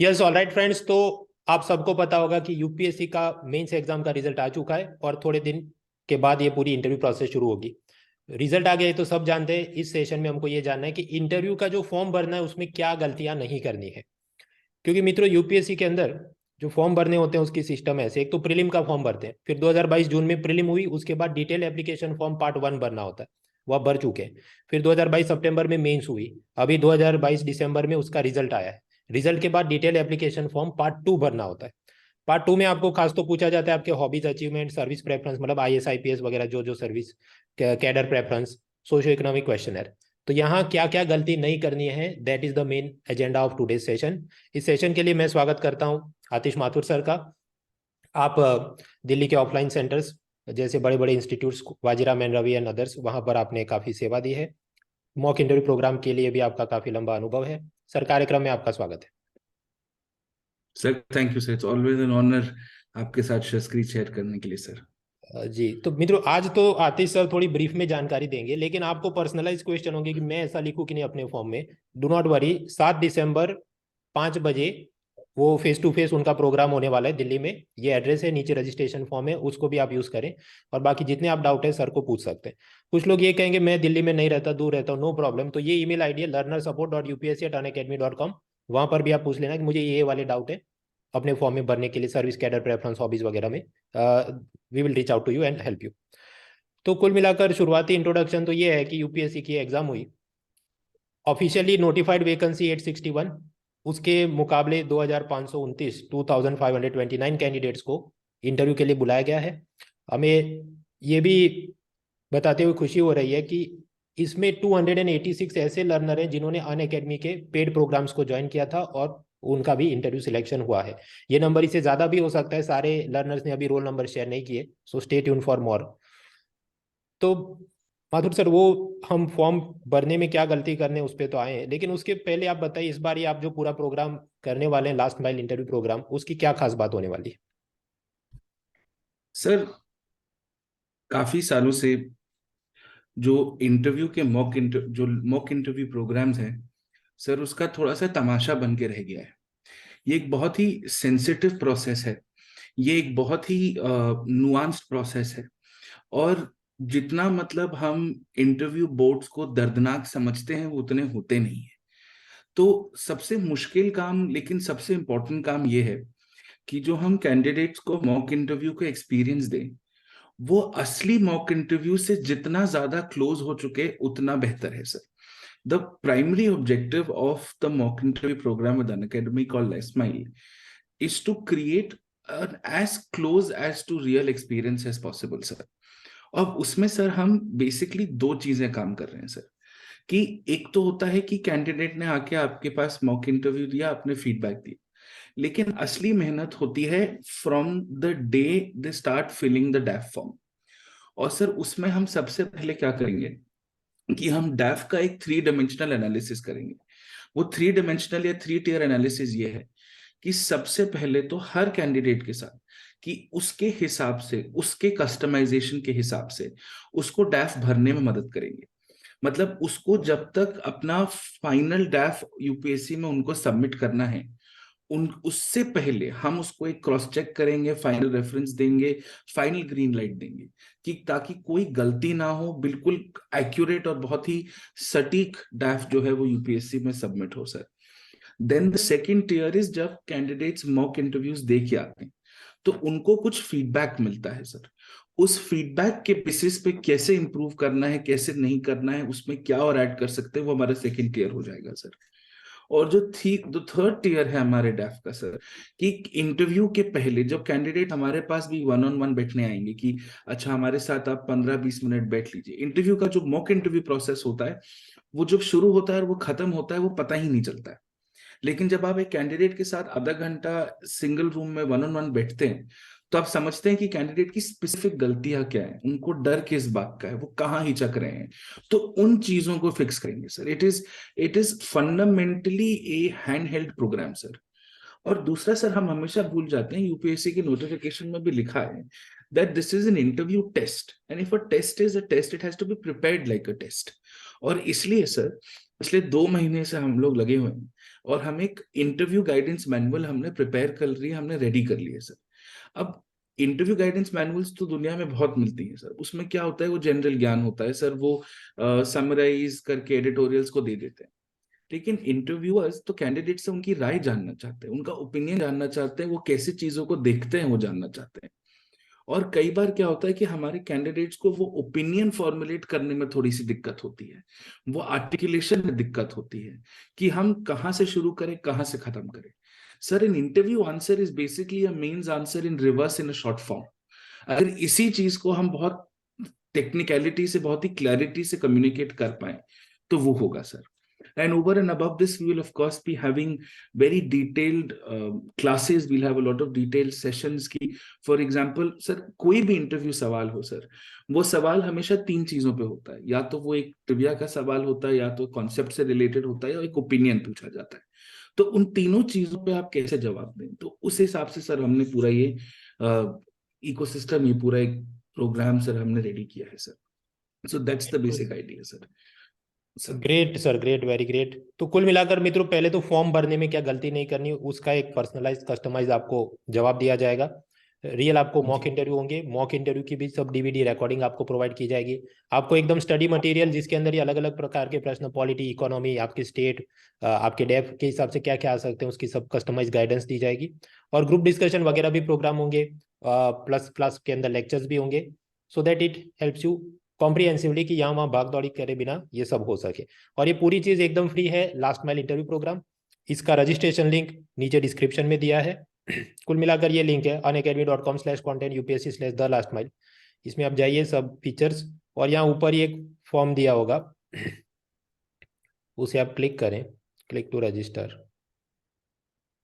Yes, alright friends. तो आप सबको पता होगा कि यूपीएससी का मेंस एग्जाम का रिजल्ट आ चुका है और थोड़े दिन के बाद ये पूरी इंटरव्यू प्रोसेस शुरू होगी। रिजल्ट आ गया है तो सब जानते हैं। इस सेशन में हमको ये जानना है कि इंटरव्यू का जो फॉर्म भरना है उसमें क्या गलतियां नहीं करनी है। क्योंकि मित्रों, यूपीएससी के अंदर जो फॉर्म भरने होते हैं उसकी सिस्टम ऐसे, एक तो प्रीलिम का फॉर्म भरते हैं, फिर 2022 जून में प्रीलिम हुई, उसके बाद डिटेल एप्लीकेशन फॉर्म पार्ट 1 भरना होता है, वह भर चुके हैं। फिर 2022 सितंबर में मेंस हुई, अभी 2022 दिसंबर में उसका रिजल्ट आया है। रिजल्ट के बाद डिटेल एप्लीकेशन फॉर्म पार्ट 2 भरना होता है। पार्ट 2 में आपको खास तो पूछा जाता है आपके हॉबीज, अचीवमेंट, सर्विस प्रेफरेंस, मतलब आईएएस आईपीएस वगैरह जो जो service, cadre preference, socio economic question. तो यहाँ क्या क्या गलती नहीं करनी है, that is the main agenda of today's session. इस सेशन के लिए मैं स्वागत करता हूँ आतिश माथुर सर का। आप दिल्ली के ऑफलाइन सेंटर्स जैसे बड़े बड़े institutes, Vajiram Ravi and others, वहाँ पर आपने काफ़ी सेवा दी है। मॉक इंटरव्यू प्रोग्राम के लिए भी आपका काफ़ी लंबा अनुभव है। सर, कार्यक्रम में आपका स्वागत है। Sir thank you sir, it's always an honour आपके साथ स्क्रीन शेयर करने के लिए सर। जी, तो मित्रों आज तो आतिश सर थोड़ी ब्रीफ में जानकारी देंगे, लेकिन आपको पर्सनलाइज क्वेश्चन होंगे कि मैं ऐसा लिखूं कि नहीं अपने फॉर्म में। डू नॉट वरी, 7 दिसंबर 5 बजे वो फेस टू फेस उनका प्रोग्राम होने वाला है दिल्ली में। ये एड्रेस है, नीचे रजिस्ट्रेशन फॉर्म है, उसको भी आप यूज करें। और बाकी जितने आप डाउट है सर को पूछ सकते हैं। कुछ लोग ये कहेंगे मैं दिल्ली में नहीं रहता, दूर रहता हूँ, नो प्रॉब्लम। तो ये ईमेल आईडी है learnersupport.upsc@unacademy.com, वहां पर भी आप पूछ लेना कि मुझे ये वाले डाउट है अपने फॉर्म में भरने के लिए, सर्विस, कैडर प्रेफरेंस, हॉबीज वगैरह में। We will reach out to you and help you. तो कुल मिलाकर शुरुआती इंट्रोडक्शन तो ये है कि यूपीएससी की एग्जाम हुई, ऑफिशियली नोटिफाइड वैकेंसी 861, उसके मुकाबले 2529 2529 कैंडिडेट्स को इंटरव्यू के लिए बुलाया गया है। हमें ये भी बताते हुए खुशी हो रही है कि इसमें 286 ऐसे लर्नर हैं जिन्होंने अनअकैडमी के पेड प्रोग्राम्स को ज्वाइन किया था और उनका भी इंटरव्यू सिलेक्शन हुआ है। ये नंबर इससे ज़्यादा भी हो सकता है, सारे लर्नर्स ने अभी रोल नंबर शेयर नहीं किए, so stay tune for more. तो माथुर सर, वो हम फॉर्म भरने में क्या गलती करने उस पर तो आए हैं, लेकिन उसके पहले आप बताइए इस बार ये आप जो पूरा प्रोग्राम करने वाले हैं, लास्ट माइल इंटरव्यू प्रोग्राम, उसकी क्या खास बात होने वाली है। सर काफी सालों से जो इंटरव्यू के मॉक इंटरव्यू प्रोग्राम्स हैं सर, उसका थोड़ा सा तमाशा बन के रह गया है। ये एक बहुत ही सेंसिटिव प्रोसेस है, ये एक बहुत ही नुआंस्ड प्रोसेस है। और जितना मतलब हम इंटरव्यू बोर्ड्स को दर्दनाक समझते हैं वो उतने होते नहीं है। तो सबसे मुश्किल काम लेकिन सबसे इम्पोर्टेंट काम ये है कि जो हम कैंडिडेट्स को मॉक इंटरव्यू का एक्सपीरियंस दें, वो असली मॉक इंटरव्यू से जितना ज्यादा क्लोज हो चुके उतना बेहतर है sir. The primary objective of the mock interview program with Unacademy called smile is to create an as close as to real experience as possible sir. अब उसमें सर हम बेसिकली दो चीजें काम कर रहे हैं सर। कि एक तो होता है कि कैंडिडेट ने आके आपके पास मॉक इंटरव्यू दिया, अपने फीडबैक दिया, लेकिन असली मेहनत होती है from the day they start filling the DAF form. और सर उसमें हम सबसे पहले क्या करेंगे कि हम डैफ का एक 3 डायमेंशनल एनालिसिस करेंगे। वो 3 डायमेंशनल या 3 टियर एनालिसिस ये है कि सबसे पहले तो हर कैंडिडेट के साथ कि उसके हिसाब से, उसके कस्टमाइजेशन के हिसाब से उसको डैफ भरने में मदद करेंगे। मतलब उसको जब तक अपना फाइनल डैफ यूपीएससी में उनको सबमिट करना है, उन उससे पहले हम उसको एक क्रॉस चेक करेंगे, फाइनल रेफरेंस देंगे, फाइनल ग्रीन लाइट देंगे, कि ताकि कोई गलती ना हो, बिल्कुल एक्यूरेट और बहुत ही सटीक डैफ जो है वो यूपीएससी में सबमिट हो sir. Then the second tier is जब कैंडिडेट्स मॉक इंटरव्यूज दे के आते हैं तो उनको कुछ फीडबैक मिलता है सर। उस फीडबैक के बेसिस पे कैसे इंप्रूव करना है, कैसे नहीं करना है, उसमें क्या और ऐड कर सकते हैं, वो हमारा सेकेंड टियर हो जाएगा सर। और जो थर्ड टियर है हमारे डैफ का सर, कि इंटरव्यू के पहले जब कैंडिडेट हमारे पास भी वन ऑन वन बैठने आएंगे कि अच्छा हमारे साथ आप 15-20 मिनट बैठ लीजिए। इंटरव्यू का जो मॉक इंटरव्यू प्रोसेस होता है वो जब शुरू होता है और वो खत्म होता है वो पता ही नहीं चलता है। लेकिन जब आप एक कैंडिडेट के साथ आधा घंटा सिंगल रूम में वन ऑन वन बैठते हैं तो आप समझते हैं कि कैंडिडेट की स्पेसिफिक गलतियां क्या है, उनको डर किस बात का है, वो कहाँ हिचक रहे हैं। तो उन चीजों को फिक्स करेंगे sir. It is fundamentally a hand held program sir. और दूसरा सर, हम हमेशा भूल जाते हैं, यूपीएससी के नोटिफिकेशन में भी लिखा है that this is an interview test, and if a test is a test it has to be prepared like a test। और इसलिए सर पिछले 2 महीने से हम लोग लगे हुए हैं और हम एक इंटरव्यू गाइडेंस मैनुअल हमने प्रिपेयर कर लिया, हमने रेडी कर लिया सर। अब इंटरव्यू गाइडेंस मैनुअल्स तो दुनिया में बहुत मिलती हैं सर, उसमें क्या होता है वो जनरल ज्ञान होता है सर, वो समराइज करके एडिटोरियल्स को दे देते हैं। लेकिन इंटरव्यूअर्स तो कैंडिडेट से उनकी राय जानना चाहते हैं, उनका ओपिनियन जानना चाहते हैं, वो कैसी चीजों को देखते हैं वो जानना चाहते हैं। और कई बार क्या होता है कि हमारे कैंडिडेट्स को वो ओपिनियन फॉर्मुलेट करने में थोड़ी सी दिक्कत होती है, वो आर्टिकुलेशन में दिक्कत होती है कि हम कहाँ से शुरू करें कहाँ से खत्म करें। Sir an interview answer is basically a mains answer in reverse in a short form. अगर इसी चीज को हम बहुत टेक्निकलिटी से, बहुत ही क्लैरिटी से कम्युनिकेट कर पाए तो वो होगा sir. And over and above this, we will of course be having very detailed classes. We'll have a lot of detailed sessions की, for example, सर कोई भी इंटरव्यू सवाल हो सर, वो सवाल हमेशा 3 चीजों पे होता है, या तो वो एक ट्रिविया का सवाल होता है, या तो कॉन्सेप्ट से रिलेटेड होता है, या एक ओपिनियन पूछा जाता है। तो उन तीनों चीजों पे आप कैसे जवाब दें, तो उस हिसाब से सर हमने पूरा ये इकोसिस्टम, ये पूरा एक प्रोग्राम सर हमने रेडी किया है sir. So that's the basic idea sir. Great sir, great, very great. तो कुल मिलाकर मित्रों, पहले तो फॉर्म भरने में क्या गलती नहीं करनी, उसका एक पर्सनलाइज कस्टमाइज आपको जवाब दिया जाएगा। रियल आपको मॉक इंटरव्यू होंगे, मॉक इंटरव्यू की भी सब डीवीडी रिकॉर्डिंग आपको प्रोवाइड की जाएगी। आपको एकदम स्टडी मटेरियल जिसके अंदर ये अलग अलग प्रकार के प्रश्न, पॉलिटी, इकोनॉमी, आपकी स्टेट, आपके डेफ के हिसाब से क्या क्या आ सकते हैं, उसकी सब कस्टमाइज गाइडेंस दी जाएगी। और ग्रुप डिस्कशन वगैरह भी प्रोग्राम होंगे, प्लस क्लास के अंदर लेक्चर्स भी होंगे, so that it helps you comprehensively कि यहाँ वहाँ भाग दौड़ी करे बिना ये सब हो सके। और ये पूरी चीज़ एकदम फ्री है, लास्ट माइल इंटरव्यू प्रोग्राम। इसका रजिस्ट्रेशन लिंक नीचे डिस्क्रिप्शन में दिया है। कुल मिलाकर ये लिंक है unacademy.com/content/UPSC/the-last-mile। इसमें आप जाइए, सब फीचर्स, और यहाँ ऊपर ही एक फॉर्म दिया होगा, उसे आप क्लिक करें, क्लिक टू रजिस्टर,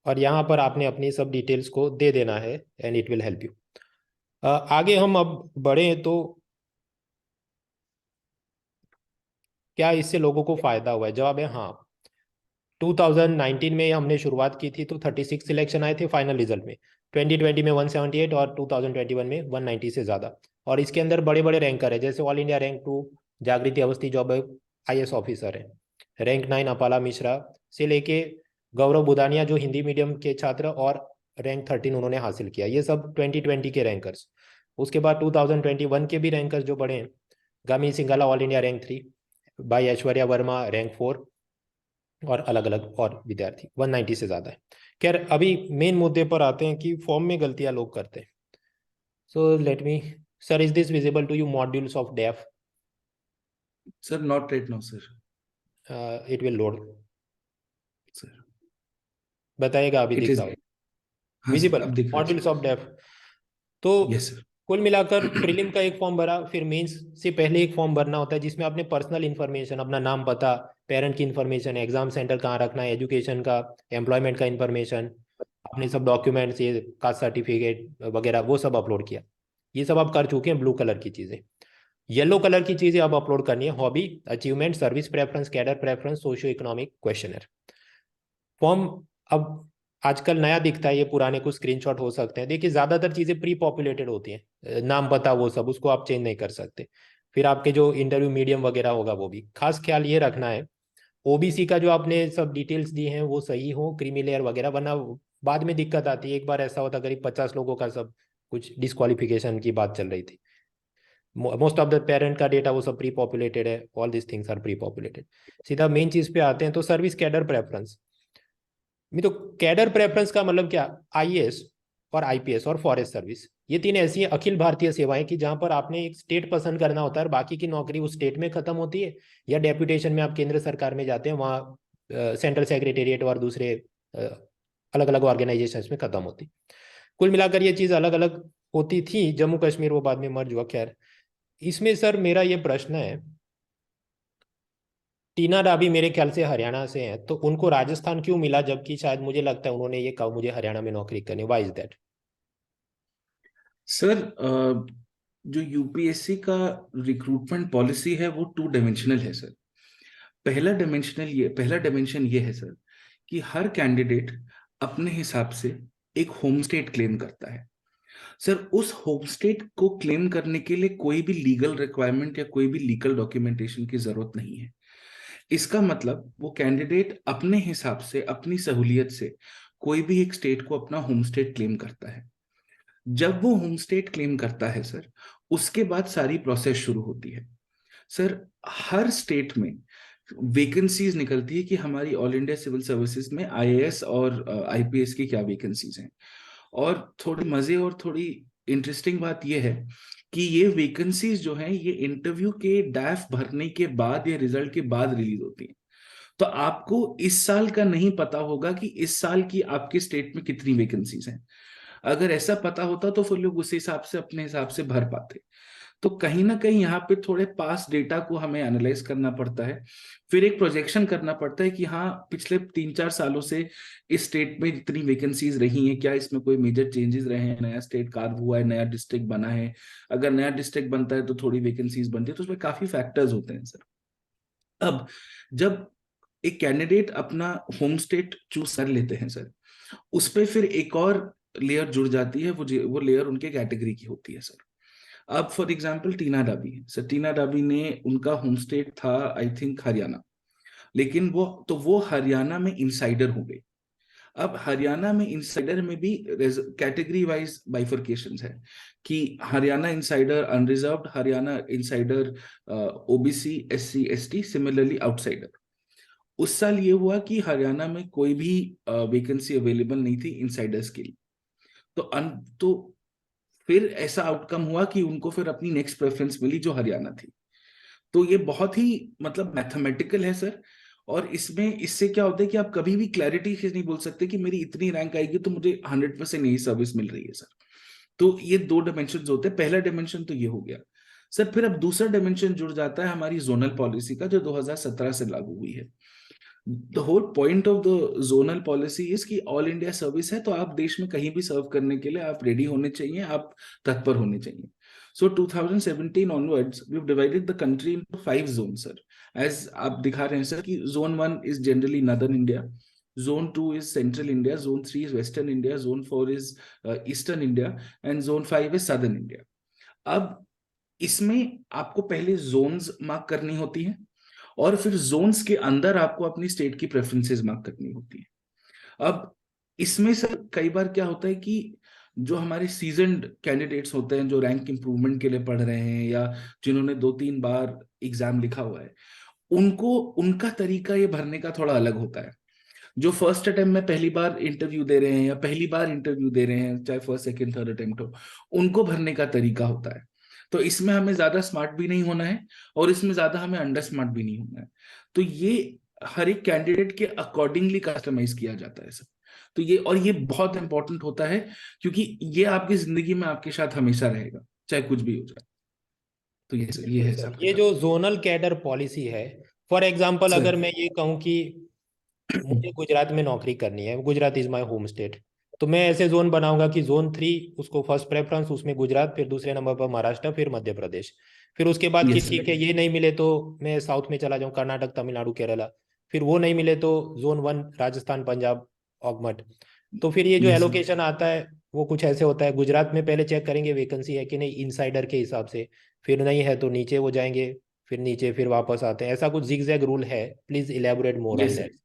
और यहाँ पर आपने अपनी सब डिटेल्स को दे देना है, and it will help you. आगे हम अब बढ़े तो क्या इससे लोगों को फायदा हुआ है? जवाब है हाँ। 2019 में हमने शुरुआत की थी तो 36 सिलेक्शन आए थे फाइनल रिजल्ट में, 2020 में 178 और 2021 में 190 से ज़्यादा। और इसके अंदर बड़े बड़े रैंकर है, जैसे ऑल इंडिया रैंक 2 जागृति अवस्थी जॉब IAS ऑफिसर है, रैंक 9 अपाला मिश्रा से लेके गौरव बुदानिया जो हिंदी मीडियम के छात्र, और रैंक 13 उन्होंने हासिल किया। ये सब 2020 के रैंकर्स। उसके बाद 2021 के भी रैंकर्स जो बड़े हैं, गामी Sinhala all India rank 3 by Aishwarya Verma rank 4, और अलग अलग और विद्यार्थी 190 से ज्यादा है। खैर, अभी मेन मुद्दे पर आते हैं कि फॉर्म में गलतियां लोग करते हैं। So let me, sir, is this visible to you modules of DAF? Sir not right now sir. It will load, sir बताइएगा अभी इट दिख इज, रहा हो? हाँ सर विजिबल अब दिख रहा है मॉड्यूल्स सर। Of DAF. तो यस सर। कुल मिलाकर प्रीलिम का एक फॉर्म भरा, फिर मेंस से पहले एक फॉर्म भरना होता है जिसमें आपने पर्सनल इन्फॉर्मेशन, अपना नाम, पता, पेरेंट की इन्फॉर्मेशन, एग्जाम सेंटर कहाँ रखना है, एजुकेशन का, एम्प्लॉयमेंट का इन्फॉर्मेशन, अपने सब डॉक्यूमेंट्स, ये कास्ट सर्टिफिकेट वगैरह, वो सब अपलोड किया। ये सब आप कर चुके हैं, ब्लू कलर की चीज़ें। येलो कलर की चीज़ें आप अपलोड करनी है, hobby, achievement, service preference, cadre preference, socio economic questionnaire. Form अब आजकल नया दिखता है, ये पुराने कुछ स्क्रीनशॉट हो सकते हैं। देखिए, ज्यादातर चीजें प्री पॉपुलेटेड होती हैं, नाम पता वो सब, उसको आप चेंज नहीं कर सकते। फिर आपके जो इंटरव्यू मीडियम वगैरह होगा वो भी, खास ख्याल ये रखना है ओबीसी का जो आपने सब डिटेल्स दी हैं वो सही हो, क्रीमी लेयर वगैरह, वरना बाद में दिक्कत आती है। एक बार ऐसा होता, करीब 50 लोगों का सब कुछ डिस्क्वालिफिकेशन की बात चल रही थी। मोस्ट ऑफ द पेरेंट का डेटा वो सब प्री पॉपुलेटेड है, all this things are pre populated. सीधा मेन चीज पे आते हैं, तो सर्विस कैडर प्रेफरेंस में, तो कैडर प्रेफरेंस का मतलब क्या? आईएएस और आईपीएस और फॉरेस्ट सर्विस, ये तीन ऐसी अखिल भारतीय सेवाएं कि जहां पर आपने एक स्टेट पसंद करना होता है, और बाकी की नौकरी उस स्टेट में खत्म होती है, या डेप्यूटेशन में आप केंद्र सरकार में जाते हैं, वहाँ सेंट्रल सेक्रेटेरिएट और दूसरे अलग अलग ऑर्गेनाइजेशन में खत्म होती। कुल मिलाकर ये चीज अलग अलग होती थी। जम्मू कश्मीर वो बाद में मर्ज हुआ। खैर, इसमें सर मेरा ये प्रश्न है, टीना डाबी मेरे ख्याल से हरियाणा से हैं, तो उनको राजस्थान क्यों मिला, जबकि शायद मुझे लगता है उन्होंने ये कहा मुझे हरियाणा में नौकरी करनी, व्हाई इज दैट? सर जो यूपीएससी का रिक्रूटमेंट पॉलिसी है वो 2 डायमेंशनल है सर। पहला डायमेंशन ये है सर कि हर कैंडिडेट अपने हिसाब से एक होम स्टेट क्लेम करता है। सर उस होम स्टेट को क्लेम करने के लिए कोई भी लीगल रिक्वायरमेंट या कोई भी लीगल डॉक्यूमेंटेशन की जरूरत नहीं है। इसका मतलब वो कैंडिडेट अपने हिसाब से, अपनी सहूलियत से कोई भी एक स्टेट को अपना होम स्टेट क्लेम करता है। जब वो होम स्टेट क्लेम करता है सर, उसके बाद सारी प्रोसेस शुरू होती है। सर, हर स्टेट में वैकेंसीज निकलती है कि हमारी ऑल इंडिया सिविल सर्विसेज में आईएएस और आईपीएस की क्या वैकेंसीज हैं। और थोड़ी मजे और थोड़ी इंटरेस्टिंग बात यह है कि ये वैकेंसीज जो हैं ये इंटरव्यू के डैफ भरने के बाद या रिजल्ट के बाद रिलीज होती हैं। तो आपको इस साल का नहीं पता होगा कि इस साल की आपके स्टेट में कितनी वैकेंसीज हैं। अगर ऐसा पता होता तो फिर लोग उस हिसाब से अपने हिसाब से भर पाते। तो कहीं ना कहीं यहाँ पे थोड़े पास डेटा को हमें एनालाइज करना पड़ता है, फिर एक प्रोजेक्शन करना पड़ता है कि हाँ, पिछले 3-4 सालों से इस स्टेट में जितनी वैकेंसीज रही हैं, क्या इसमें कोई मेजर चेंजेस रहे हैं, नया स्टेट कार्व हुआ है, नया डिस्ट्रिक्ट बना है। अगर नया डिस्ट्रिक्ट बनता है तो थोड़ी वैकेंसीज बनती है, तो उसमें काफी फैक्टर्स होते हैं सर। अब जब एक कैंडिडेट अपना होम स्टेट चूज कर लेते हैं सर, उस पर फिर एक और लेयर जुड़ जाती है, वो लेयर उनके कैटेगरी की होती है सर। अब for example Tina Dabi sir, Tina Dabi ने, उनका होम स्टेट था आई थिंक हरियाणा, लेकिन वो हरियाणा में इंसाइडर हो गई। अब हरियाणा में इंसाइडर में भी कैटेगरी वाइज बाइफर्केशन है कि Haryana insider unreserved, Haryana insider OBC SC ST, similarly outsider. उस साल ये हुआ कि हरियाणा में कोई भी वैकेंसी अवेलेबल नहीं थी इनसाइडर्स के लिए। तो फिर ऐसा आउटकम हुआ कि उनको फिर अपनी नेक्स्ट प्रेफरेंस मिली जो हरियाणा थी। तो ये बहुत ही मतलब मैथमेटिकल है सर। और इसमें इससे क्या होता है कि आप कभी भी क्लैरिटी से नहीं बोल सकते कि मेरी इतनी रैंक आएगी तो मुझे 100% यही सर्विस मिल रही है सर। तो ये दो डायमेंशन होते हैं। पहला डायमेंशन तो ये हो गया सर। फिर अब दूसरा डायमेंशन जुड़ जाता है हमारी जोनल पॉलिसी का, जो 2017 से लागू हुई है। The whole point of the zonal policy is कि ऑल इंडिया सर्विस है, तो आप देश में कहीं भी सर्व करने के लिए आप रेडी होने चाहिए, आप तत्पर होने चाहिए। So 2017 onwards, we've divided the country into 5 zones, sir. As आप दिखा रहे हैं सर कि Zone 1 is generally Northern India, Zone 2 is Central India, Zone 3 is Western India, Zone 4 is Eastern India, and Zone 5 is Southern India. अब इसमें आपको पहले Jones mark करनी होती है, और फिर जोन्स के अंदर आपको अपनी स्टेट की प्रेफरेंसेस मार्क करनी होती है। अब इसमें सर कई बार क्या होता है कि जो हमारे सीजन्ड कैंडिडेट्स होते हैं, जो रैंक इंप्रूवमेंट के लिए पढ़ रहे हैं या जिन्होंने 2-3 बार एग्जाम लिखा हुआ है, उनको उनका तरीका ये भरने का थोड़ा अलग होता है। जो फर्स्ट अटेम्प्ट में पहली बार इंटरव्यू दे रहे हैं या पहली बार इंटरव्यू दे रहे हैं, चाहे फर्स्ट सेकंड थर्ड अटेम्प्ट हो, उनको भरने का तरीका होता है। तो इसमें हमें ज्यादा स्मार्ट भी नहीं होना है और इसमें ज्यादा हमें अंडर स्मार्ट भी नहीं होना है। तो ये हर एक कैंडिडेट के अकॉर्डिंगली कस्टमाइज किया जाता है सर। तो ये बहुत इंपॉर्टेंट होता है, क्योंकि ये आपकी जिंदगी में आपके साथ हमेशा रहेगा, चाहे कुछ भी हो जाए। तो ये है सर, सब ये जो जोनल कैडर पॉलिसी है, फॉर एग्जांपल सर। अगर मैं ये कहूँ कि मुझे गुजरात में नौकरी करनी है, Gujarat is my home state, तो मैं ऐसे जोन बनाऊंगा कि जोन 3 उसको फर्स्ट प्रेफरेंस, उसमें गुजरात, फिर दूसरे नंबर पर महाराष्ट्र, फिर मध्य प्रदेश। फिर उसके बाद कि यस ठीक सर। है ये नहीं मिले तो मैं साउथ में चला जाऊँ, कर्नाटक, तमिलनाडु, केरला। फिर वो नहीं मिले तो जोन 1 राजस्थान, पंजाब, ऑगमट। तो फिर ये जो यस सर। एलोकेशन आता है वो कुछ ऐसे होता है, गुजरात में पहले चेक करेंगे वैकेंसी है कि नहीं इनसाइडर के हिसाब से, फिर नहीं है तो नीचे वो जाएंगे, फिर नीचे फिर वापस आते हैं। ऐसा कुछ जिगजैग रूल है? Please elaborate more on yes sir. That.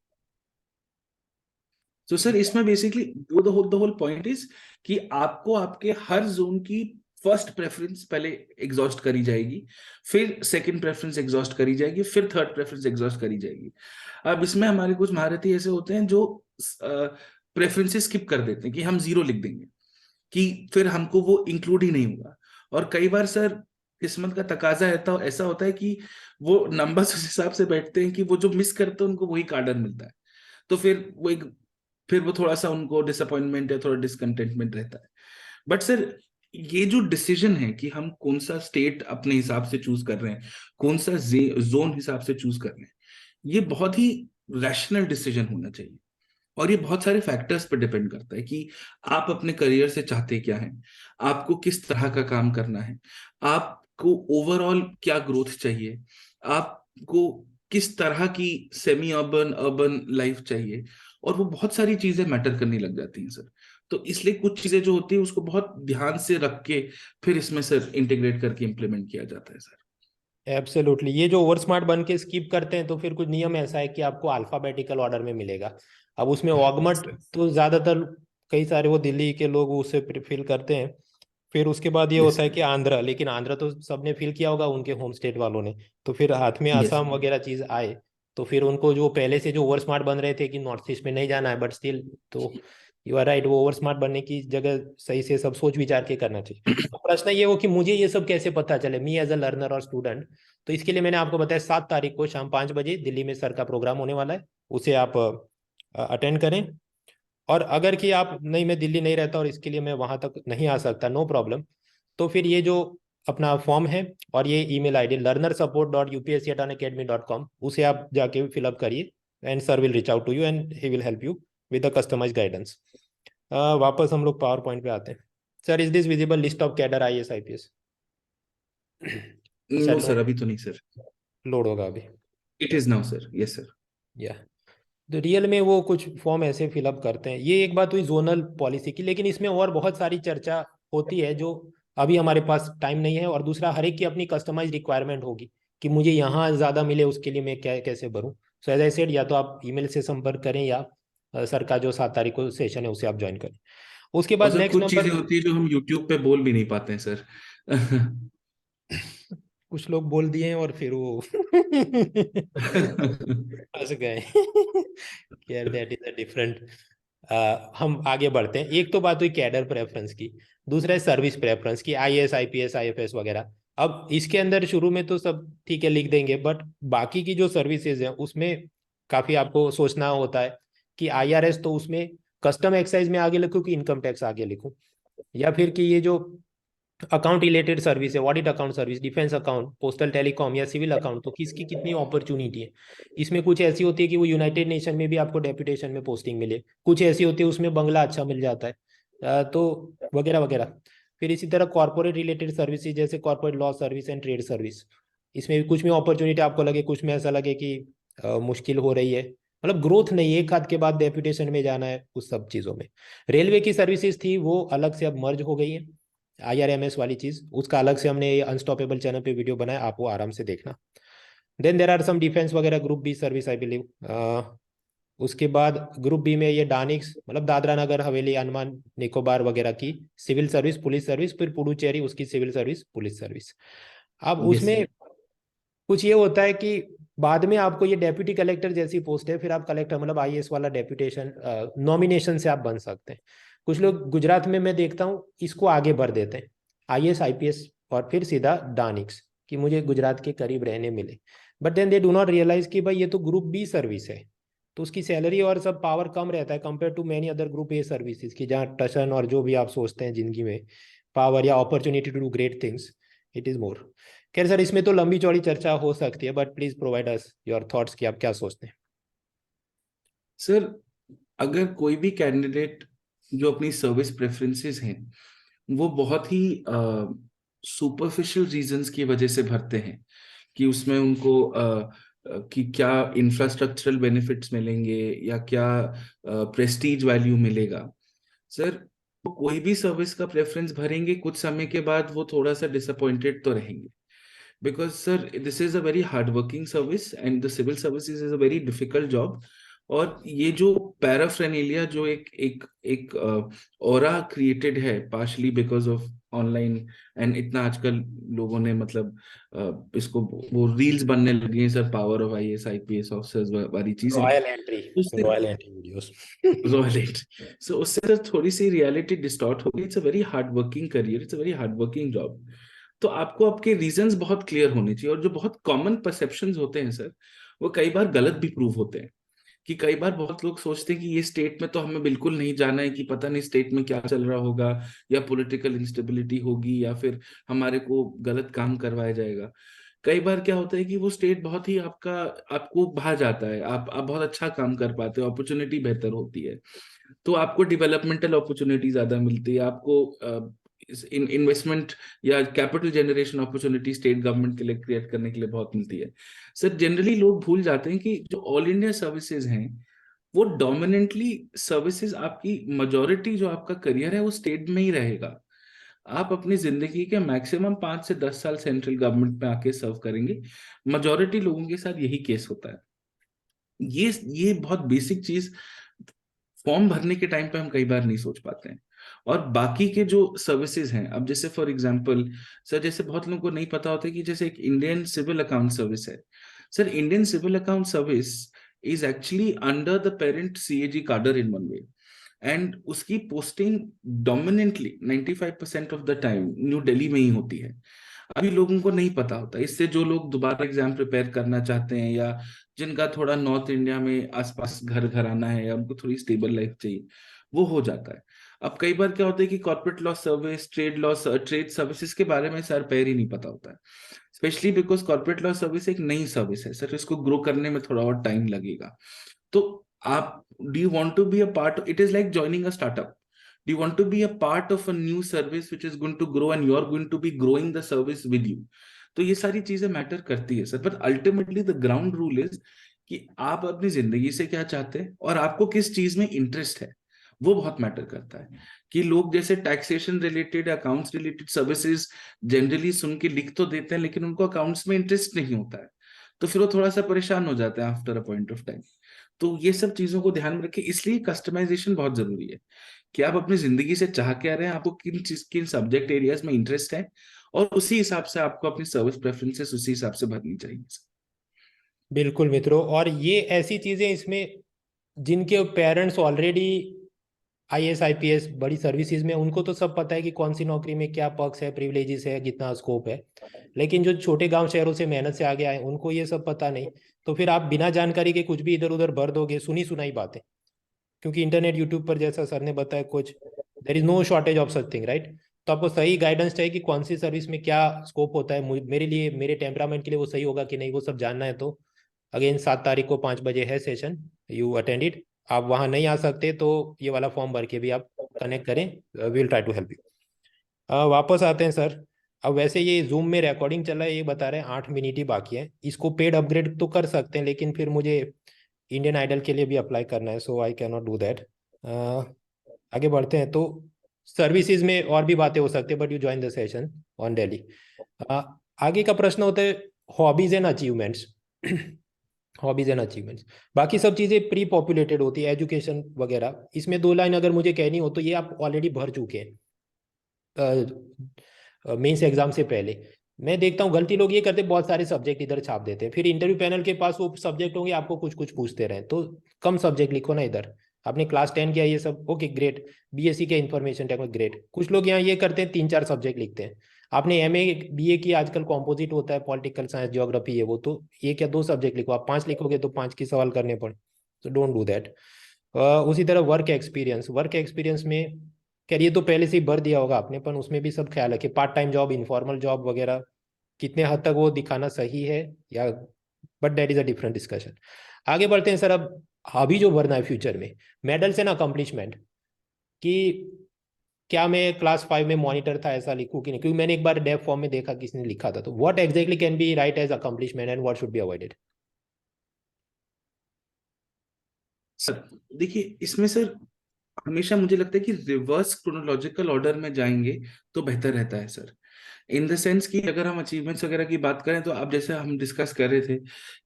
तो सर इसमें basically the whole point is कि आपको आपके हर जोन की फर्स्ट प्रेफरेंस पहले एग्जॉस्ट करी जाएगी, फिर सेकंड प्रेफरेंस एग्जॉस्ट करी जाएगी, फिर थर्ड प्रेफरेंस एग्जॉस्ट करी जाएगी। अब इसमें हमारे कुछ महारथी ऐसे होते हैं जो प्रेफरेंसेस स्किप कर देते हैं कि हम 0 लिख देंगे, कि फिर हमको वो इंक्लूड ही नहीं होगा। और कई बार सर किस्मत का तकाजा ऐसा होता है कि वो नंबर्स उस हिसाब से बैठते हैं कि वो जो मिस करते हैं उनको वही कार्डर मिलता है। तो फिर वो थोड़ा सा उनको डिसअपॉइंटमेंट या थोड़ा डिसकंटेंटमेंट रहता है। बट सर ये जो डिसीजन है कि हम कौन सा स्टेट अपने हिसाब से चूज कर रहे हैं, कौन सा जोन हिसाब से चूज कर रहे हैं, ये बहुत ही रैशनल डिसीजन होना चाहिए। और ये बहुत सारे फैक्टर्स पर डिपेंड करता है कि आप अपने करियर से चाहते क्या हैं, आपको किस तरह का काम करना है, आपको ओवरऑल क्या ग्रोथ चाहिए, आपको किस तरह की सेमी अर्बन अर्बन लाइफ चाहिए। और वो बहुत सारी चीजें मैटर करने लग जाती हैं सर। तो इसलिए कुछ चीजें जो होती है उसको बहुत ध्यान से रख के फिर इसमें सर इंटीग्रेट करके इम्प्लीमेंट किया जाता है सर। एब्सोल्युटली, ये जो ओवर स्मार्ट बन के स्किप करते हैं तो फिर कुछ नियम ऐसा है कि आपको अल्फाबेटिकल ऑर्डर में मिलेगा। अब उसमें ऑगमट तो ज्यादातर कई सारे वो दिल्ली के लोग उसे फिल करते हैं। फिर उसके बाद ये यस होता है कि आंध्रा, लेकिन आंध्रा तो सबने फिल किया होगा उनके होम स्टेट वालों ने। तो फिर हाथ में यस। आसाम वगैरह चीज आए तो फिर उनको जो पहले से जो ओवर स्मार्ट बन रहे थे कि नॉर्थ ईस्ट में नहीं जाना है, बट स्टिल तो यू आर राइट, वो ओवर स्मार्ट बनने की जगह सही से सब सोच विचार के करना चाहिए। तो प्रश्न ये हो कि मुझे ये सब कैसे पता चले, मी एज अ लर्नर और स्टूडेंट। तो इसके लिए मैंने आपको बताया 7 तारीख को शाम 5 बजे दिल्ली में सर का प्रोग्राम होने वाला है, उसे आप अटेंड करें। और अगर कि आप नहीं, मैं दिल्ली नहीं रहता और इसके लिए मैं वहां तक नहीं आ सकता, नो प्रॉब्लम। तो फिर ये जो अपना फॉर्म है और ये ईमेल आईडी learnersupport.upsc@unacademy.com, उसे आप जाके फिलअप करिए and sir will reach out to you and he will help you with the customise guidance. वापस हम लोग पावर पॉइंट पे आते हैं। Sir, is this visible list of cadre IAS IPS? No sir, sir, अभी तो नहीं सर। लोड होगा अभी। It is now sir, yes sir. या तो रियल में वो कुछ फॉर्म ऐसे फिलअप करते हैं। ये एक बात हुई जोनल पॉलिसी की, लेकिन इसमें और बहुत सारी चर्चा होती है जो अभी हमारे पास टाइम नहीं है। और दूसरा, हर एक की अपनी कस्टमाइज रिक्वायरमेंट होगी कि मुझे यहाँ ज़्यादा मिले, उसके लिए मैं क्या कैसे भरूँ। सो एज आई सेड, या तो आप ईमेल से संपर्क करें या सर का जो 7 तारीख को सेशन है उसे आप ज्वाइन करें। उसके और बाद सर नेक्स्ट कुछ चीजें नंबर। होती है जो हम यूट्यूब पे बोल भी नहीं पाते हैं सर। कुछ लोग बोल दिए हैं और फिर वो फंस गए। खैर, दैट इज अ डिफरेंट। हम आगे बढ़ते हैं। एक तो बात हुई कैडर प्रेफरेंस की, दूसरा है सर्विस प्रेफरेंस की, IAS IPS IFS वगैरह। अब इसके अंदर शुरू में तो सब ठीक है लिख देंगे, बट बाकी की जो सर्विसेज है उसमें काफी आपको सोचना होता है कि IRS तो उसमें कस्टम एक्साइज में आगे लिखूं कि इनकम टैक्स आगे लिखूं, या फिर कि ये जो अकाउंट रिलेटेड सर्विस है, audit account service, defence account, postal telecom या सिविल अकाउंट, तो किसकी कितनी अपॉर्चुनिटी है। इसमें कुछ ऐसी होती है कि वो यूनाइटेड नेशन में भी आपको डेपुटेशन में पोस्टिंग मिले, कुछ ऐसी होती है उसमें बंगला अच्छा मिल जाता है, तो वगैरह वगैरह। फिर इसी तरह कॉर्पोरेट रिलेटेड सर्विसेज जैसे corporate law service and trade service, इसमें भी कुछ में अपॉर्चुनिटी आपको लगे, कुछ में ऐसा लगे कि मुश्किल हो रही है, मतलब ग्रोथ नहीं, एक हाथ के बाद डेपुटेशन में जाना है, उस सब चीज़ों में। रेलवे की सर्विसेज थी वो अलग से अब मर्ज हो गई है, IRMS वाली चीज, उसका अलग से हमने अनस्टॉपेबल चैनल पे वीडियो बनाया, आप वो आराम से देखना। Then there are some defence वगैरह, group B service I believe. उसके बाद ग्रुप बी में ये डानिक्स, मतलब दादरा नगर हवेली अंडमान निकोबार वगैरह की सिविल सर्विस पुलिस सर्विस, फिर पुडुचेरी उसकी सिविल सर्विस पुलिस सर्विस। अब यस उसमें सर। कुछ ये होता है कि बाद में आपको ये डेप्यूटी कलेक्टर जैसी पोस्ट है, फिर आप कलेक्टर मतलब IAS वाला डेप्यूटेशन नॉमिनेशन से आप बन सकते हैं। कुछ लोग गुजरात में मैं देखता हूँ इसको आगे बढ़ देते हैं, IAS IPS और फिर सीधा डानिक्स, कि मुझे गुजरात के करीब रहने मिले। But then they do not realise कि भाई ये तो ग्रुप बी सर्विस है, तो उसकी सैलरी और सब पावर कम रहता है compare to many other group A services की, जहाँ टशन और जो भी आप सोचते हैं जिंदगी में पावर या opportunity to do great things, it is more. खैर सर, इसमें तो लंबी चौड़ी चर्चा हो सकती है, but please provide us your thoughts कि आप क्या सोचते हैं। सर, अगर कोई भी कैंडिडेट जो अपनी सर्विस प्रेफरेंसेस हैं वो बहुत ही सुपरफिशियल रीजंस की वजह से भरते हैं कि उसमें उनको कि क्या इंफ्रास्ट्रक्चरल बेनिफिट्स मिलेंगे या क्या प्रेस्टीज वैल्यू मिलेगा। सर, वो कोई भी सर्विस का प्रेफरेंस भरेंगे, कुछ समय के बाद वो थोड़ा सा डिसअपॉइंटेड तो रहेंगे। Because sir, this is a very hard working service and the civil services is a very difficult job. और ये जो पैराफ्रेनेलिया जो एक एक एक ऑरा क्रिएटेड है partially because of online, and इतना आजकल लोगों ने मतलब इसको वो रील्स बनने लगी हैं sir, power of IAS IPS officers वाली चीजें। रॉयल एंट्री, उससे रॉयल एंट्री वीडियोस। रॉलेट, सो उससे सर थोड़ी सी रियलिटी डिस्टॉर्ट होगी। It's a very hard working career, it's a very hard working job. तो आपको आपके रीजंस बहुत क्लियर होने चाहिए। और जो बहुत कॉमन परसेप्शंस होते हैं सर, वो कई बार गलत भी प्रूव होते हैं। कि कई बार बहुत लोग सोचते हैं कि ये स्टेट में तो हमें बिल्कुल नहीं जाना है, कि पता नहीं स्टेट में क्या चल रहा होगा, या पॉलिटिकल इंस्टेबिलिटी होगी, या फिर हमारे को गलत काम करवाया जाएगा। कई बार क्या होता है कि वो स्टेट बहुत ही आपको भा जाता है, आप बहुत अच्छा काम कर पाते हो, अपॉर्चुनिटी बेहतर होती है, तो आपको डेवलपमेंटल अपॉर्चुनिटी ज्यादा मिलती है, आपको इन्वेस्टमेंट या capital generation opportunity state government के लिए क्रिएट करने के लिए बहुत मिलती है। सर, जनरली लोग भूल जाते हैं कि जो ऑल इंडिया सर्विसेज हैं वो डोमिनेंटली सर्विसेज, आपकी मेजोरिटी जो आपका करियर है वो स्टेट में ही रहेगा। आप अपनी जिंदगी के मैक्सिमम 5 से 10 साल सेंट्रल गवर्नमेंट में आके सर्व करेंगे। मेजोरिटी लोगों के साथ यही केस होता है। ये बहुत बेसिक चीज फॉर्म भरने के टाइम पे हम कई बार नहीं सोच पाते हैं। और बाकी के जो सर्विसेज हैं, अब जैसे फॉर एग्जांपल सर, जैसे बहुत लोगों को नहीं पता होता कि जैसे एक इंडियन सिविल अकाउंट सर्विस है। Sir, Indian civil account service is actually under the parent CAG cadre in one way, and उसकी posting dominantly 95% of the time New Delhi में ही होती है। अभी लोगों को नहीं पता होता, इससे जो लोग दोबारा एग्जाम प्रिपेयर करना चाहते हैं या जिनका थोड़ा नॉर्थ इंडिया में आसपास घर घर आना है या उनको थोड़ी स्टेबल लाइफ चाहिए, वो हो जाता है। अब कई बार क्या होता है कि corporate law service, trade services के बारे में सर पैर ही नहीं पता होता है, specially because corporate law service एक नई सर्विस है सर, इसको ग्रो करने में थोड़ा और टाइम लगेगा। तो आप, do you want to be a part, it is like joining a startup, do you want to be a part of a new service which is going to grow and you are going to be growing the service with you? तो ये सारी चीजें matter करती है sir, but ultimately the ground rule is कि आप अपनी जिंदगी से क्या चाहते हैं और आपको किस चीज में इंटरेस्ट है, वो बहुत मैटर करता है। कि लोग जैसे taxation related, accounts related services generally सुन के लिख तो देते हैं, लेकिन उनको अकाउंट्स में इंटरेस्ट नहीं होता है, तो फिर वो थोड़ा सा परेशान हो जाते हैं after a point of time. तो ये सब चीजों को ध्यान में रखें, इसलिए कस्टमाइजेशन बहुत जरूरी है कि आप अपनी जिंदगी से चाह क्या रहे हैं, आपको किन सब्जेक्ट एरियाज में इंटरेस्ट है, और उसी हिसाब से आपको अपनी सर्विस प्रेफरेंसेस उसी हिसाब से भरनी चाहिए। बिल्कुल मित्रों, और ये ऐसी चीजें इसमें जिनके पेरेंट्स ऑलरेडी आईएएस आईपीएस बड़ी सर्विसेज में, उनको तो सब पता है कि कौन सी नौकरी में क्या पर्क्स है, प्रिविलेजेस है, कितना स्कोप है। लेकिन जो छोटे गांव शहरों से मेहनत से आगे आए, उनको ये सब पता नहीं। तो फिर आप बिना जानकारी के कुछ भी इधर उधर भर दोगे, सुनी सुनाई बातें। क्योंकि इंटरनेट, यूट्यूब पर जैसा सर ने बताया, कुछ there is no shortage of such thing, right. तो आपको सही गाइडेंस चाहिए कि कौन सी सर्विस में क्या स्कोप होता है, मेरे लिए, मेरे टेम्परामेंट के लिए वो सही होगा कि नहीं, वो सब जानना है। तो अगेन 7 तारीख को 5 बजे है सेशन, यू अटेंड इट। आप वहाँ नहीं आ सकते तो ये वाला फॉर्म भर के भी आप कनेक्ट करें, we will try to help you. वापस आते हैं सर। अब वैसे ये जूम में रिकॉर्डिंग चल रहा है, ये बता रहे हैं 8 मिनट ही बाकी है। इसको पेड अपग्रेड तो कर सकते हैं, लेकिन फिर मुझे इंडियन आइडल के लिए भी अप्लाई करना है, so I can not do that. आगे बढ़ते हैं। तो सर्विसेज में और भी बातें हो सकती है, but you join the session on daily. आगे का प्रश्न होता है hobbies and achievements. Hobbies and achievements, बाकी सब चीज़ें प्री पॉपुलेटेड होती है, एजुकेशन वगैरह। इसमें 2 लाइन अगर मुझे कहनी हो तो ये आप ऑलरेडी भर चुके हैं मेंस एग्जाम से पहले। मैं देखता हूँ गलती लोग ये करते, बहुत सारे सब्जेक्ट इधर छाप देते हैं, फिर इंटरव्यू पैनल के पास वो सब्जेक्ट होंगे, आपको कुछ कुछ पूछते रहे। तो कम सब्जेक्ट लिखो ना इधर। आपने क्लास 10 किया ये सब, ओके ग्रेट, बीएससी के इंफॉर्मेशन टेक्नोलॉजी, ग्रेट। कुछ लोग यहाँ ये करते हैं 3-4 सब्जेक्ट लिखते हैं। आपने एमए बीए की, आजकल कॉम्पोजिट होता है, पॉलिटिकल साइंस, ज्योग्राफी, ये वो, तो एक या 2 सब्जेक्ट लिखो। आप 5 लिखोगे तो 5 की सवाल करने पड़े, तो डोंट डू दैट। उसी तरह वर्क एक्सपीरियंस, वर्क एक्सपीरियंस में करिए तो पहले से ही भर दिया होगा आपने, पर उसमें भी सब ख्याल रखिए, part time job, informal job वगैरह, कितने हद तक वो दिखाना सही है, या but that is a different discussion. आगे बढ़ते हैं सर। अब अभी जो भरना है फ्यूचर में, मेडल्स एंड अकम्पलिशमेंट, कि क्या मैं क्लास 5 में मॉनिटर था ऐसा लिखूं कि नहीं, क्योंकि मैंने एक बार डेफ फॉर्म में देखा किसी ने लिखा था। तो what exactly can be write as accomplishment and what should be avoided? Sir देखिए, इसमें सर हमेशा मुझे लगता है कि रिवर्स क्रोनोलॉजिकल ऑर्डर में जाएंगे तो बेहतर रहता है सर। इन द सेंस कि अगर हम अचीवमेंट्स वगैरह की बात करें, तो आप जैसे हम डिस्कस कर रहे थे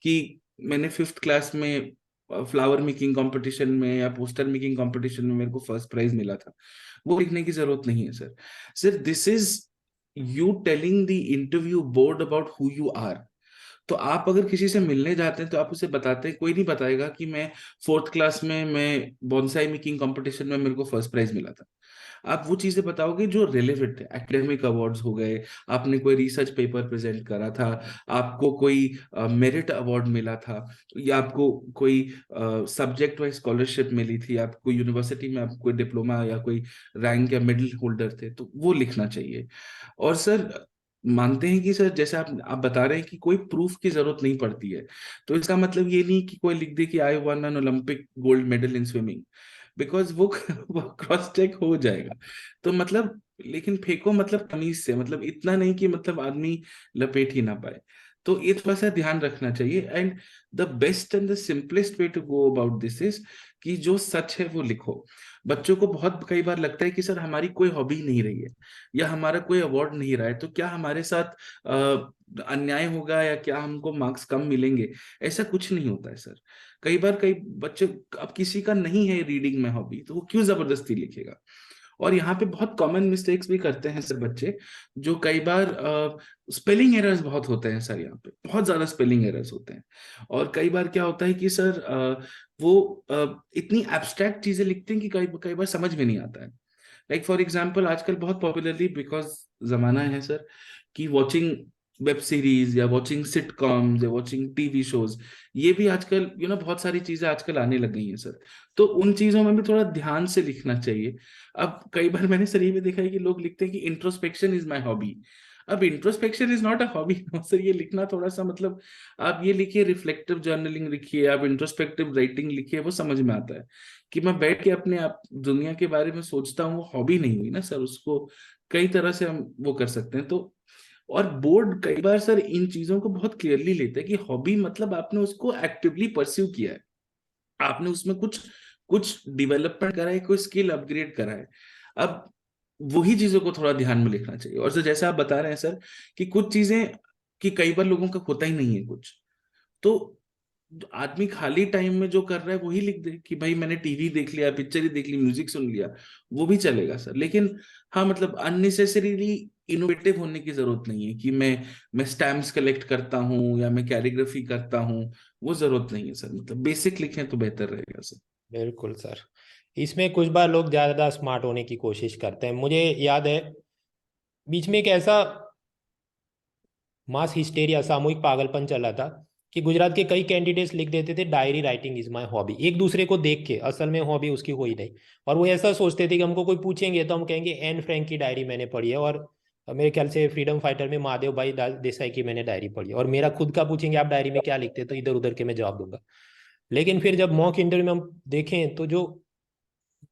कि मैंने 5th क्लास में फ्लावर मेकिंग कंपटीशन में या पोस्टर मेकिंग कंपटीशन में मेरे को फर्स्ट प्राइज मिला था, वो लिखने की जरूरत नहीं है sir. Sir this is you telling the interview board about who you are. तो आप अगर किसी से मिलने जाते हैं तो आप उसे बताते हैं, कोई नहीं बताएगा कि मैं 4th क्लास में मैं बॉन्साई मेकिंग कंपटीशन में मेरे को फर्स्ट प्राइज मिला था। आप वो चीजें बताओगे जो रिलेवेंट है। एकेडमिक अवार्ड्स हो गए, आपने कोई रिसर्च पेपर प्रेजेंट करा था, आपको कोई मेरिट अवार्ड मिला था, या आपको कोई सब्जेक्ट वाइज स्कॉलरशिप मिली थी, आपको यूनिवर्सिटी में आपको कोई डिप्लोमा या कोई रैंक या मेडल होल्डर थे, तो वो लिखना चाहिए। और सर मानते हैं कि सर जैसे आप बता रहे हैं कि कोई प्रूफ की जरूरत नहीं पड़ती है, तो इसका मतलब ये नहीं कि कोई लिख दे कि I one an Olympic gold medal in swimming, because वो क्रॉस चेक हो जाएगा। तो मतलब, लेकिन फेंको मतलब तमीज से, मतलब इतना नहीं कि मतलब आदमी लपेट ही ना पाए। तो ये थोड़ा सा ध्यान रखना चाहिए। And the best and the simplest way to go about this is कि जो सच है वो लिखो। बच्चों को बहुत कई बार लगता है कि सर हमारी कोई हॉबी नहीं रही है या हमारा कोई अवार्ड नहीं रहा है, तो क्या हमारे साथ अन्याय होगा या क्या हमको मार्क्स कम मिलेंगे। ऐसा कुछ नहीं होता है सर। कई बार कई बच्चे, अब किसी का नहीं है रीडिंग में हॉबी तो वो क्यों जबरदस्ती लिखेगा। और यहाँ पे बहुत कॉमन मिस्टेक्स भी करते हैं सर बच्चे, जो कई बार स्पेलिंग एरर्स बहुत होते हैं सर, यहाँ पे बहुत ज्यादा स्पेलिंग एरर्स होते हैं। और कई बार क्या होता है कि सर वो इतनी एब्स्ट्रैक्ट चीजें लिखते हैं कि कई कई बार समझ में नहीं आता है। लाइक फॉर एग्जाम्पल आजकल बहुत पॉपुलरली, बिकॉज जमाना है सर कि वॉचिंग वेब सीरीज या वॉचिंग सिटकॉम्स या वॉचिंग टीवी शोज, ये भी आजकल बहुत सारी चीजें आजकल आने लग गई हैं सर। तो उन चीजों में भी थोड़ा ध्यान से लिखना चाहिए। अब कई बार मैंने सर ये भी देखा है कि लोग लिखते हैं कि इंट्रोस्पेक्शन इज माई हॉबी। अब introspection is not a hobby sir, ये लिखना थोड़ा सा मतलब, आप ये लिखिए रिफ्लेक्टिव जर्नलिंग लिखिए, आप इंट्रोस्पेक्टिव राइटिंग लिखिए, वो समझ में आता है। कि मैं बैठ के अपने आप दुनिया के बारे में सोचता हूँ, वो हॉबी नहीं हुई ना सर। उसको कई तरह से हम वो कर सकते हैं। तो और बोर्ड कई बार सर इन चीजों को बहुत क्लियरली लेते हैं कि हॉबी मतलब आपने उसको एक्टिवली परस्यू किया है, आपने उसमें कुछ कुछ डेवलपमेंट करा है, कोई स्किल अपग्रेड करा है। अब वही चीजों को थोड़ा ध्यान में लिखना चाहिए। और सर जैसा आप बता रहे हैं सर कि कुछ चीजें, कि कई बार लोगों का होता ही नहीं है कुछ, तो आदमी खाली टाइम में जो कर रहा है वही लिख दे कि भाई मैंने टीवी देख लिया, पिक्चर ही देख ली, म्यूजिक सुन लिया, वो भी चलेगा सर। लेकिन हाँ मतलब अननेसेसरीली इनोवेटिव होने की जरूरत नहीं है कि मैं स्टैम्प्स कलेक्ट करता हूँ या मैं कैलीग्राफी करता हूँ, वो जरूरत नहीं है सर। मतलब बेसिक लिखें तो बेहतर रहेगा सर। बिल्कुल सर। इसमें कुछ बार लोग ज़्यादा स्मार्ट होने की कोशिश करते हैं। मुझे याद है बीच में एक ऐसा मास हिस्टेरिया, सामूहिक पागलपन चला था कि गुजरात के कई कैंडिडेट्स लिख देते थे diary writing is my hobby, एक दूसरे को देख के। असल में हॉबी उसकी हुई नहीं। और वो ऐसा सोचते थे कि हमको कोई पूछेंगे तो हम कहेंगे एन फ्रैंक की डायरी मैंने पढ़ी है, और मेरे ख्याल से फ्रीडम फाइटर में महादेव भाई देसाई की मैंने डायरी पढ़ी है। और मेरा खुद का पूछेंगे आप डायरी में क्या लिखते, तो इधर उधर के मैं जवाब दूंगा। लेकिन फिर जब मॉक इंटरव्यू में हम देखें तो जो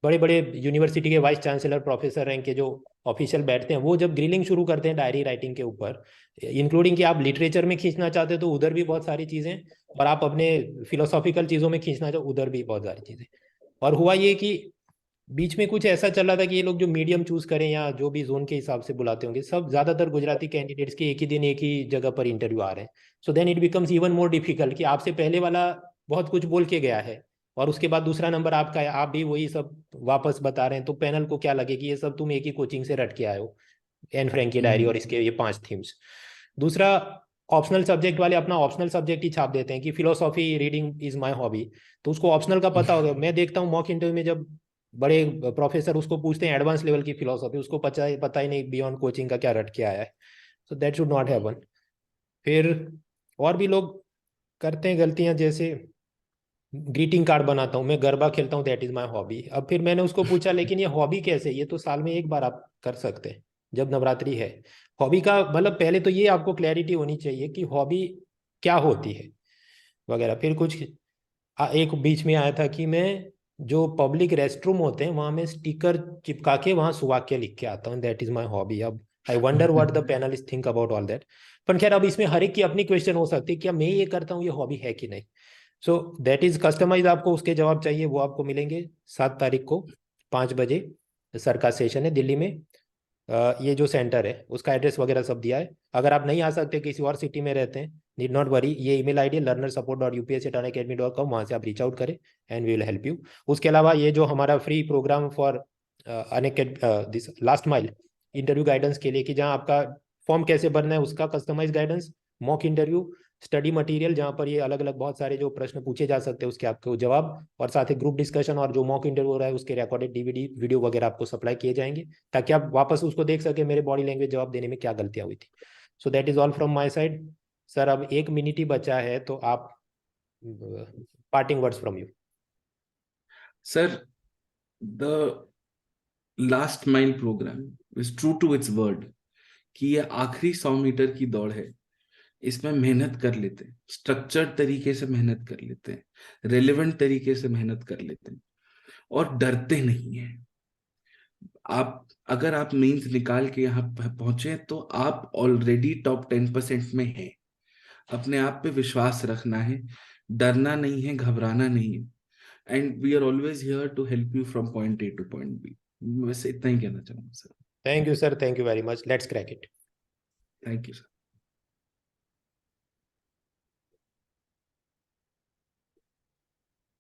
बड़े बड़े यूनिवर्सिटी के वाइस चांसलर, प्रोफेसर रैंक के जो ऑफिशियल बैठते हैं, वो जब ग्रिलिंग शुरू करते हैं डायरी राइटिंग के ऊपर, इंक्लूडिंग कि आप लिटरेचर में खींचना चाहते हो तो उधर भी बहुत सारी चीज़ें, और आप अपने फिलोसॉफिकल चीज़ों में खींचना चाहो उधर भी बहुत सारी चीज़ें। और हुआ ये कि बीच में कुछ ऐसा चल रहा था कि ये लोग जो मीडियम चूज करें या जो भी जोन के हिसाब से बुलाते होंगे, सब ज्यादातर गुजराती कैंडिडेट्स के एक ही दिन एक ही जगह पर इंटरव्यू आ रहे हैं। So then it becomes even more difficult कि आपसे पहले वाला बहुत कुछ बोल के गया है और उसके बाद दूसरा नंबर आपका है, आप भी वही सब वापस बता रहे हैं, तो पैनल को क्या लगे कि ये सब तुम एक ही कोचिंग से रट के आए हो, एन फ्रैंक की डायरी और इसके ये 5 थीम्स। दूसरा, ऑप्शनल सब्जेक्ट वाले अपना ऑप्शनल सब्जेक्ट ही छाप देते हैं कि philosophy reading is my hobby. तो उसको ऑप्शनल का पता होगा। मैं देखता हूँ मॉक इंटरव्यू में जब बड़े प्रोफेसर उसको पूछते हैं एडवांस लेवल की फिलोसॉफी, उसको पता ही नहीं बियॉन्ड कोचिंग का क्या रट के आया है। So that should not happen. फिर और भी लोग करते हैं गलतियां, जैसे ग्रीटिंग कार्ड बनाता हूँ मैं, गरबा खेलता हूँ, दैट इज माय हॉबी। अब फिर मैंने उसको पूछा लेकिन ये हॉबी कैसे, ये तो साल में एक बार आप कर सकते हैं जब नवरात्रि है। हॉबी का मतलब पहले तो ये आपको क्लैरिटी होनी चाहिए कि हॉबी क्या होती है वगैरह। फिर कुछ एक बीच में आया था कि मैं जो पब्लिक रेस्टरूम होते हैं वहां में स्टिकर चिपका के वहां सुवाक्य लिख के आता हूँ, दैट इज माय हॉबी। अब I wonder what the panelist think about all that. पर खैर अब इसमें हर एक की अपनी क्वेश्चन हो सकती है, क्या मैं ये करता हूँ ये हॉबी है कि नहीं। सो दैट इज कस्टमाइज, आपको उसके जवाब चाहिए वो आपको मिलेंगे 7 तारीख को 5 बजे। सर का सेशन है दिल्ली में। ये जो सेंटर है उसका एड्रेस वगैरह सब दिया है। अगर आप नहीं आ सकते, किसी और सिटी में रहते हैं, नीड नॉट वरी, ये ईमेल आईडी learnersupport.ups@unacademy.com, वहाँ से आप रीच आउट करें and we will help you. उसके अलावा ये जो हमारा free program for this last mile interview guidance के लिए, कि जहाँ आपका फॉर्म कैसे भरना है उसका customise guidance, mock interview, study material जहाँ पर ये अलग अलग बहुत सारे जो प्रश्न पूछे जा सकते हैं उसके आपको जवाब, और साथ ही ग्रुप डिस्कशन और जो मॉक इंटरव्यू हो रहा है उसके रिकॉर्डेड डीवीडी वीडियो वगैरह आपको सप्लाई किए जाएंगे, ताकि आप वापस उसको देख सके मेरे बॉडी लैंग्वेज जवाब देने में क्या गलतियां हुई थी। So that is all from my side. Sir अब 1 मिनट ही बचा है तो आप parting words from you. Sir the last mile program is true to its word कि ये आखिरी 100 मीटर की दौड़ है। इसमें मेहनत कर लेते हैं, स्ट्रक्चर्ड तरीके से मेहनत कर लेते हैं, रेलेवेंट तरीके से मेहनत कर लेते हैं और डरते नहीं है। आप अगर आप मेंस निकाल के यहाँ पहुंचे तो आप ऑलरेडी टॉप 10% में हैं। अपने आप पे विश्वास रखना है, डरना नहीं है, घबराना नहीं है। And we are always here to help you from point A to point B. वैसे इतना ही कहना चाहूंगा sir. Thank you sir, thank you very much, let's crack it. Thank you sir.